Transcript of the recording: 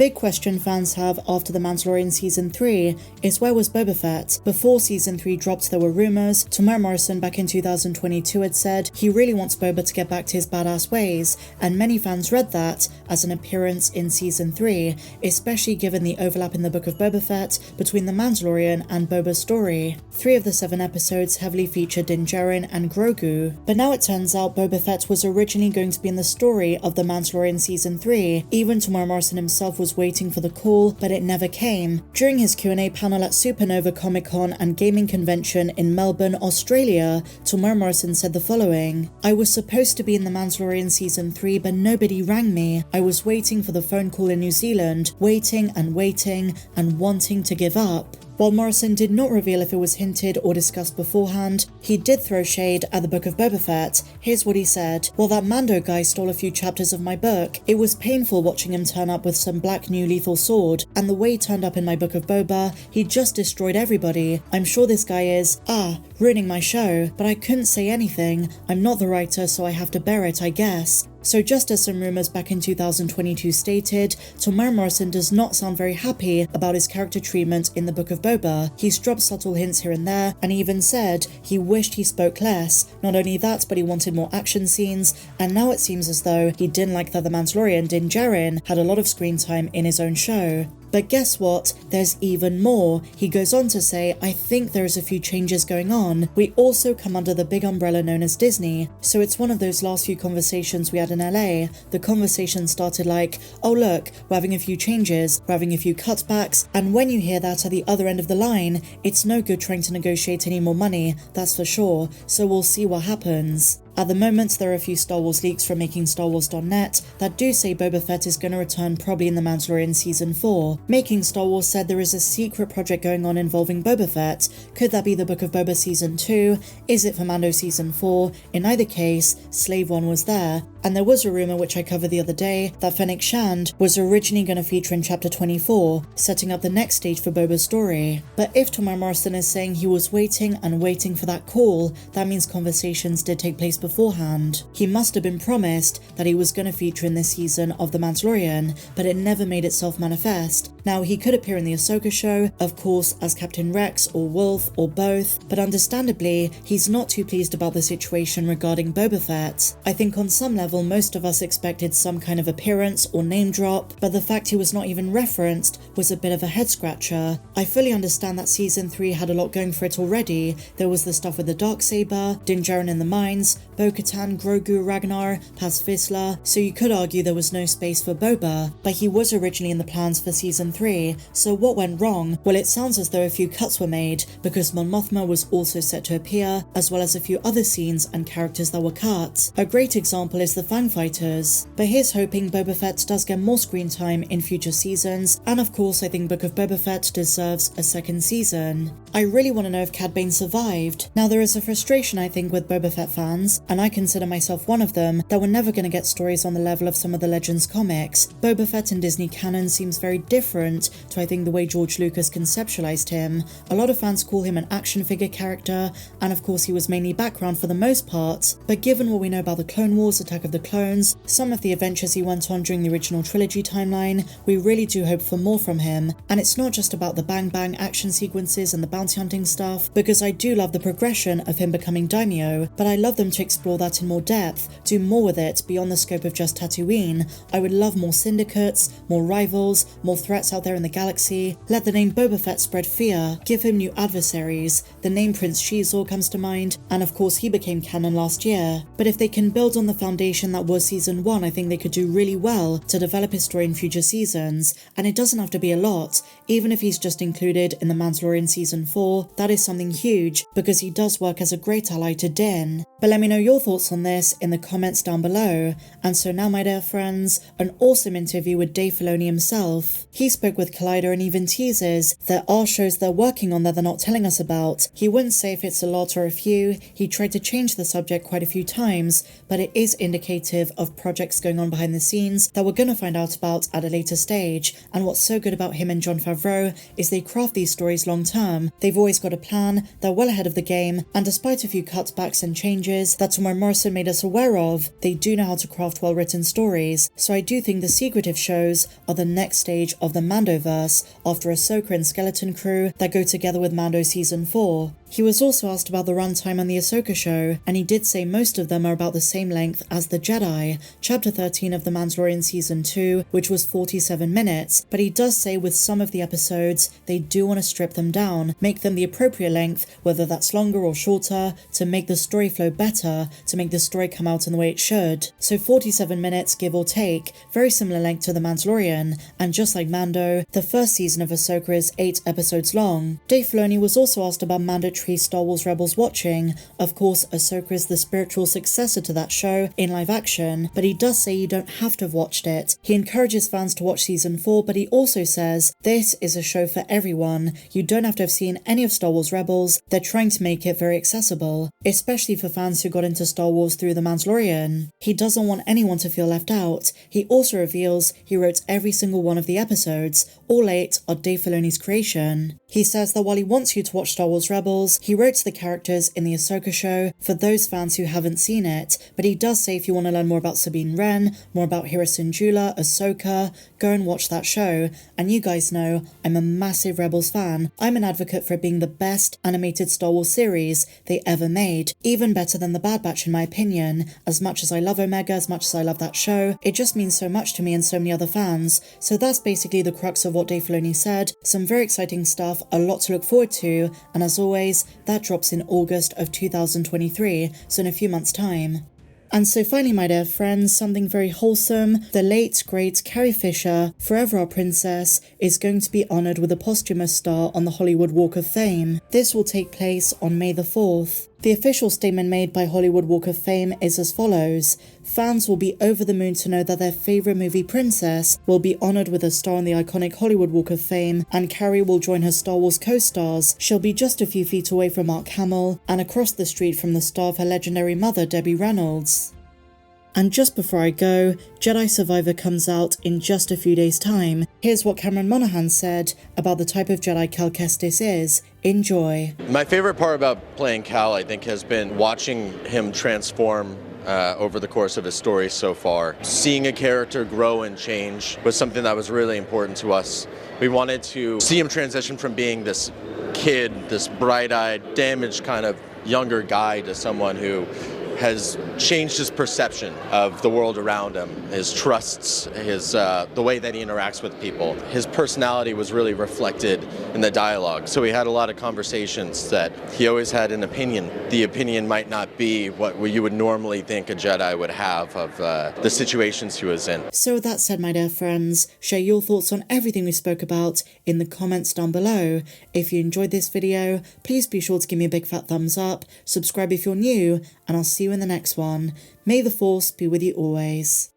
big question fans have after The Mandalorian Season 3 is where was Boba Fett? Before Season 3 dropped, there were rumours. Temuera Morrison back in 2022 had said he really wants Boba to get back to his badass ways, and many fans read that as an appearance in Season 3, especially given the overlap in the Book of Boba Fett between The Mandalorian and Boba's story. 3 of the 7 episodes heavily featured Din Djarin and Grogu, but now it turns out Boba Fett was originally going to be in the story of The Mandalorian Season 3. Even Temuera Morrison himself was waiting for the call, but it never came. During his Q&A panel at Supernova Comic-Con and Gaming Convention in Melbourne, Australia, Temuera Morrison said the following: "I was supposed to be in The Mandalorian Season 3, but nobody rang me. I was waiting for the phone call in New Zealand, waiting and wanting to give up." While Morrison did not reveal if it was hinted or discussed beforehand, he did throw shade at the Book of Boba Fett. Here's what he said: "Well, that Mando guy stole a few chapters of my book. It was painful watching him turn up with some black new lethal sword, and the way he turned up in my Book of Boba, he just destroyed everybody. I'm sure this guy is, ruining my show, but I couldn't say anything. I'm not the writer, so I have to bear it, I guess." So just as some rumours back in 2022 stated, Temuera Morrison does not sound very happy about his character treatment in the Book of Boba. He's dropped subtle hints here and there, and he even said he wished he spoke less. Not only that, but he wanted more action scenes, and now it seems as though he didn't like that the Mandalorian Din Djarin had a lot of screen time in his own show. But guess what? There's even more. He goes on to say, "I think there's a few changes going on. We also come under the big umbrella known as Disney." So it's one of those last few conversations we had in LA. The conversation started like, "Oh look, we're having a few changes, we're having a few cutbacks," and when you hear that at the other end of the line, it's no good trying to negotiate any more money, that's for sure, so we'll see what happens. At the moment, there are a few Star Wars leaks from MakingStarWars.net that do say Boba Fett is going to return probably in The Mandalorian Season 4. Making Star Wars said there is a secret project going on involving Boba Fett. Could that be the Book of Boba Season 2? Is it for Mando Season 4? In either case, Slave One was there. And there was a rumour, which I covered the other day, that Fennec Shand was originally going to feature in Chapter 24, setting up the next stage for Boba's story. But if Temuera Morrison is saying he was waiting for that call, that means conversations did take place beforehand. He must have been promised that he was going to feature in this season of The Mandalorian, but it never made itself manifest. Now, he could appear in the Ahsoka show, of course, as Captain Rex or Wolf or both, but understandably, he's not too pleased about the situation regarding Boba Fett. I think on some level, most of us expected some kind of appearance or name drop, but the fact he was not even referenced was a bit of a head scratcher. I fully understand that Season 3 had a lot going for it already. There was the stuff with the Darksaber, Din Djarin in the mines, Bo-Katan, Grogu, Ragnar, Paz Vizsla, so you could argue there was no space for Boba, but he was originally in the plans for Season 3, so what went wrong? Well, it sounds as though a few cuts were made, because Mon Mothma was also set to appear, as well as a few other scenes and characters that were cut. A great example is the Fang Fighters, but here's hoping Boba Fett does get more screen time in future seasons, and of course I think Book of Boba Fett deserves a second season. I really want to know if Cad Bane survived. Now, there is a frustration I think with Boba Fett fans, and I consider myself one of them, that we're never going to get stories on the level of some of the Legends comics. Boba Fett in Disney canon seems very different to I think the way George Lucas conceptualized him. A lot of fans call him an action figure character, and of course he was mainly background for the most part, but given what we know about the Clone Wars, Attack of the Clones, some of the adventures he went on during the original trilogy timeline, we really do hope for more from him. And it's not just about the bang bang action sequences and the bounty hunting stuff, because I do love the progression of him becoming daimyo, but I love them to explore that in more depth, do more with it beyond the scope of just Tatooine. I would love more syndicates, more rivals, more threats out there in the galaxy. Let the name Boba Fett spread fear, give him new adversaries. The name Prince Shizor comes to mind, and of course he became canon last year. But if they can build on the foundation that was Season 1, I think they could do really well to develop his story in future seasons, and it doesn't have to be a lot. Even if he's just included in The Mandalorian Season 4, that is something huge, because he does work as a great ally to Din. But let me know your thoughts on this in the comments down below. And so now, my dear friends, an awesome interview with Dave Filoni himself. He spoke with Collider and even teases there are shows they're working on that they're not telling us about. He wouldn't say if it's a lot or a few. He tried to change the subject quite a few times, but it is indicative of projects going on behind the scenes that we're going to find out about at a later stage. And what's so good about him and Jon Favreau is they craft these stories long term. They've always got a plan, they're well ahead of the game, and despite a few cutbacks and changes that Temuera Morrison made us aware of, they do know how to craft well-written stories. So I do think the secretive shows are the next stage of the Mandoverse after Ahsoka and Skeleton Crew that go together with Mando Season 4. He was also asked about the runtime on the Ahsoka show, and he did say most of them are about the same length as The Jedi, Chapter 13 of The Mandalorian Season 2, which was 47 minutes, but he does say with some of the episodes, they do want to strip them down, make them the appropriate length, whether that's longer or shorter, to make the story flow better, to make the story come out in the way it should. So 47 minutes, give or take, very similar length to The Mandalorian, and just like Mando, the first season of Ahsoka is 8 episodes long. Dave Filoni was also asked about mandatory Star Wars Rebels watching. Of course, Ahsoka is the spiritual successor to that show in live action, but he does say you don't have to have watched it. He encourages fans to watch Season 4, but he also says, this is a show for everyone. You don't have to have seen any of Star Wars Rebels. They're trying to make it very accessible, especially for fans who got into Star Wars through The Mandalorian. He doesn't want anyone to feel left out. He also reveals he wrote every single one of the episodes. All 8 are Dave Filoni's creation. He says that while he wants you to watch Star Wars Rebels, he wrote the characters in the Ahsoka show for those fans who haven't seen it, but he does say if you want to learn more about Sabine Wren, more about Hera Syndulla, Ahsoka, go and watch that show. And you guys know, I'm a massive Rebels fan. I'm an advocate for it being the best animated Star Wars series they ever made, even better than The Bad Batch in my opinion. As much as I love Omega, as much as I love that show, it just means so much to me and so many other fans. So that's basically the crux of what Dave Filoni said. Some very exciting stuff, a lot to look forward to, and as always, that drops in August of 2023, so in a few months' time. And so finally, my dear friends, something very wholesome. The late, great Carrie Fisher, forever our princess, is going to be honoured with a posthumous star on the Hollywood Walk of Fame. This will take place on May the 4th. The official statement made by Hollywood Walk of Fame is as follows. Fans will be over the moon to know that their favourite movie princess will be honoured with a star on the iconic Hollywood Walk of Fame, and Carrie will join her Star Wars co-stars. She'll be just a few feet away from Mark Hamill and across the street from the star of her legendary mother, Debbie Reynolds. And just before I go, Jedi Survivor comes out in just a few days' time. Here's what Cameron Monaghan said about the type of Jedi Cal Kestis is. Enjoy. My favorite part about playing Cal, I think, has been watching him transform over the course of his story so far. Seeing a character grow and change was something that was really important to us. We wanted to see him transition from being this kid, this bright-eyed, damaged kind of younger guy, to someone who has changed his perception of the world around him, his trusts, his the way that he interacts with people. His personality was really reflected in the dialogue. So we had a lot of conversations that he always had an opinion. The opinion might not be what you would normally think a Jedi would have of the situations he was in. So with that said, my dear friends, share your thoughts on everything we spoke about in the comments down below. If you enjoyed this video, please be sure to give me a big fat thumbs up, subscribe if you're new, and I'll see you in the next one. May the Force be with you always.